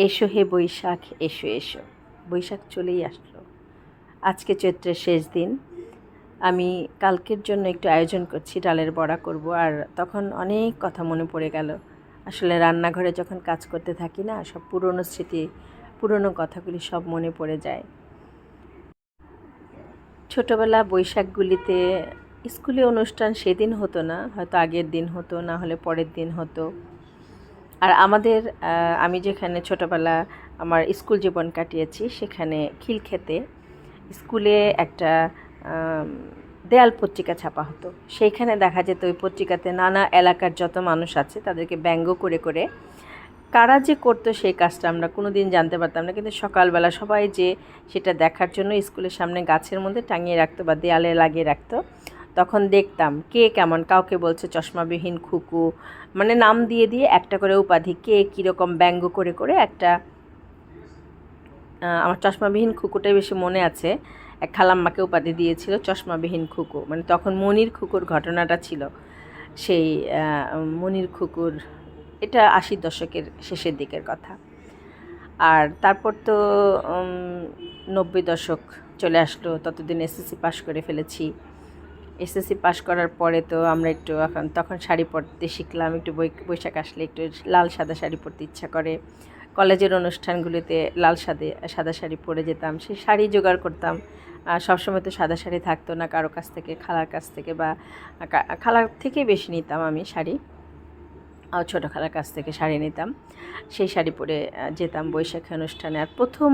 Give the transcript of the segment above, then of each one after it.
এসো হে বৈশাখ এসো এসো। বৈশাখ চলেই আসলো, আজকে চৈত্রের শেষ দিন। আমি কালকের জন্য একটু আয়োজন করছি, ডালের বড়া করব। আর তখন অনেক কথা মনে পড়ে গেল। আসলে রান্নাঘরে যখন কাজ করতে থাকি না, সব পুরনো স্মৃতি, পুরনো কথাগুলি সব মনে পড়ে যায়। ছোটোবেলা বৈশাখগুলিতে স্কুলে অনুষ্ঠান সেদিন হতো না, হয়তো আগের দিন হতো, না হলে পরের দিন হতো। আর আমাদের আমি যেখানে ছোটোবেলা আমার স্কুল জীবন কাটিয়েছি, সেখানে খিলক্ষেতে স্কুলে একটা দেয়াল পত্রিকা ছাপা হতো। সেইখানে দেখা যেত ওই পত্রিকাতে নানা এলাকার যত মানুষ আছে তাদেরকে ব্যঙ্গ করে করে কারা যে করতো সেই কাজটা আমরা কোনো দিন জানতে পারতাম না, কিন্তু সকালবেলা সবাই যে সেটা দেখার জন্য স্কুলের সামনে গাছের মধ্যে টাঙিয়ে রাখতো বা দেয়ালে লাগিয়ে রাখতো। তখন দেখতাম কে কেমন, কাউকে বলছে চশমাবিহীন খুকু, মানে নাম দিয়ে দিয়ে একটা করে উপাধি, কে কীরকম ব্যঙ্গ করে করে একটা। আমার চশমাবিহীন খুকুটাই বেশি মনে আছে। এক খালাম্মাকে উপাধি দিয়েছিল চশমাবিহীন খুকু, মানে তখন মনির খুকুর ঘটনাটা ছিল। সেই মনির খুকুর, এটা 80 দশকের শেষের দিকের কথা। আর তারপর তো 90 দশক চলে আসলো, ততদিন এসএসসি পাশ করে ফেলেছি। এসএসসি পাশ করার পরে তো আমরা একটু তখন শাড়ি পরতে শিখলাম, একটু বৈশাখ আসলে একটু লাল সাদা শাড়ি পরতে ইচ্ছা করে। কলেজের অনুষ্ঠানগুলিতে লাল সাদা শাড়ি পরে যেতাম, সেই শাড়ি জোগাড় করতাম। সবসময় তো সাদা শাড়ি থাকতো না, কারো কাছ থেকে, খালার কাছ থেকে, বা খালার থেকে বেশি নিতাম আমি শাড়ি, ছোটো খালার কাছ থেকে শাড়ি নিতাম। সেই শাড়ি পরে যেতাম বৈশাখী অনুষ্ঠানে। আর প্রথম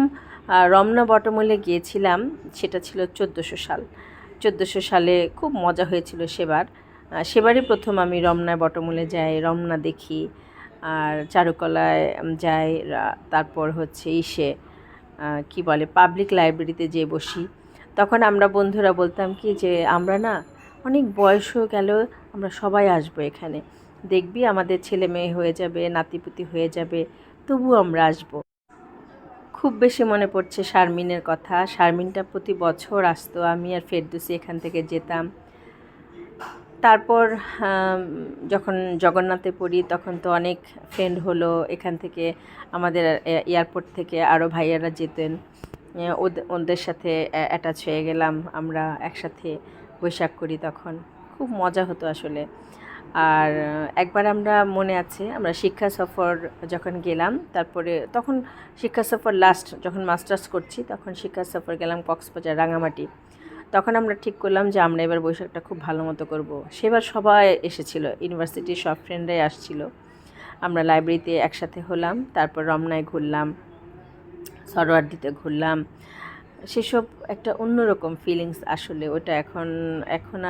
রমনা বটমূলে গিয়েছিলাম, সেটা ছিল 1400 সাল। 1400 সালে খুব মজা হয়েছিল সেবারই প্রথম আমি রমনা বটমূলে যাই, রমনা দেখি, আর চারুকলায় যাই। তারপর হচ্ছে কি বলে, পাবলিক লাইব্রেরিতে যেয়ে বসি। তখন আমরা বন্ধুরা বলতাম কি যে আমরা না অনেক বয়স হয়ে গেল, আমরা সবাই আসবো এখানে, দেখবি আমাদের ছেলে মেয়ে হয়ে যাবে, নাতিপুতি হয়ে যাবে, তবু আমরা আসবো। খুব বেশি মনে পড়ছে শারমিনের কথা। শারমিনটা প্রতি বছর আসতো, আমি আর ফেরদৌসী এখান থেকে যেতাম। তারপর যখন জগন্নাথে পড়ি তখন তো অনেক ফ্রেন্ড হলো এখান থেকে, আমাদের এয়ারপোর্ট থেকে আরও ভাইয়ারা যেতেন, ওদের সাথে অ্যাটাচ হয়ে গেলাম, আমরা একসাথে বৈশাখ করি। তখন খুব মজা হতো আসলে। আর একবার আমরা মনে আছে, আমরা শিক্ষা সফর যখন গেলাম, তারপরে তখন শিক্ষা সফর লাস্ট যখন মাস্টার্স করছি, তখন শিক্ষা সফর গেলাম কক্সবাজার, রাঙামাটি। তখন আমরা ঠিক করলাম যে আমরা এবার বৈশাখটা খুব ভালো মতো করবো। সেবার সবাই এসেছিলো, ইউনিভার্সিটির সব ফ্রেন্ডরাই আসছিল। আমরা লাইব্রেরিতে একসাথে হলাম, তারপর রমনায় ঘুরলাম, সরোয়ার্দিতে ঘুরলাম। সেসব একটা অন্যরকম ফিলিংস আসলে, ওটা এখন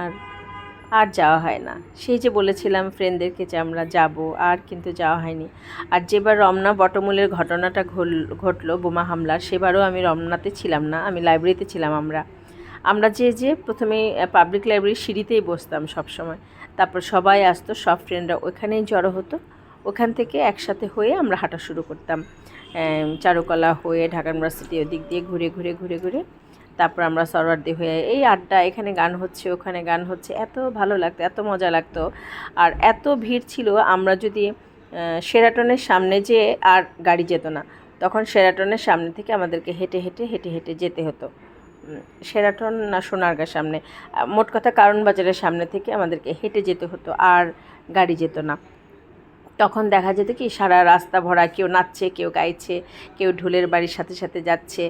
আর যাওয়া হয় না। সেই যে বলেছিলাম ফ্রেন্ডদেরকে যে আমরা যাব, আর কিন্তু যাওয়া হয়নি। আর যেবার রমনা বটমূলের ঘটনাটা ঘটলো বোমা হামলার, সেবারও আমি রমনাতে ছিলাম না, আমি লাইব্রেরিতে ছিলাম। আমরা যে প্রথমে পাবলিক লাইব্রেরির সিঁড়িতেই বসতাম সব সময়। তারপর সবাই আসতো, সব ফ্রেন্ডরা ওখানেই জড়ো হতো। ওখান থেকে একসাথে হয়ে আমরা হাঁটা শুরু করতাম, চারুকলা হয়ে ঢাকা ইউনিভার্সিটি, ওদিক দিয়ে ঘুরে ঘুরে ঘুরে ঘুরে তারপর আমরা সরোয়ার্দি হয়ে এই আড্ডা, এখানে গান হচ্ছে, ওখানে গান হচ্ছে, এত ভালো লাগতো, এত মজা লাগতো। আর এত ভিড় ছিল, আমরা যদি শেরাটনের সামনে আর গাড়ি যেত না, তখন শেরাটনের সামনে থেকে আমাদেরকে হেঁটে হেঁটে হেঁটে হেঁটে যেতে হতো। শেরাটন না সোনারগাঁর সামনে, মোট কথা কারণ বাজারের সামনে থেকে আমাদেরকে হেঁটে যেতে হতো, আর গাড়ি যেত না। তখন দেখা যেত কি সারা রাস্তা ভরা, কেউ নাচছে, কেউ গাইছে, কেউ ঢোলের বাড়ির সাথে সাথে যাচ্ছে,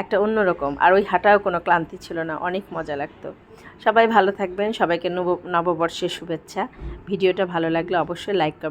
একটা অন্যরকম। আর ওই হাঁটাও কোনো ক্লান্তি ছিল না, অনেক মজা লাগতো। সবাই ভালো থাকবেন, সবাইকে নববর্ষের শুভেচ্ছা। ভিডিওটা ভালো লাগলে অবশ্যই লাইক কমেন্ট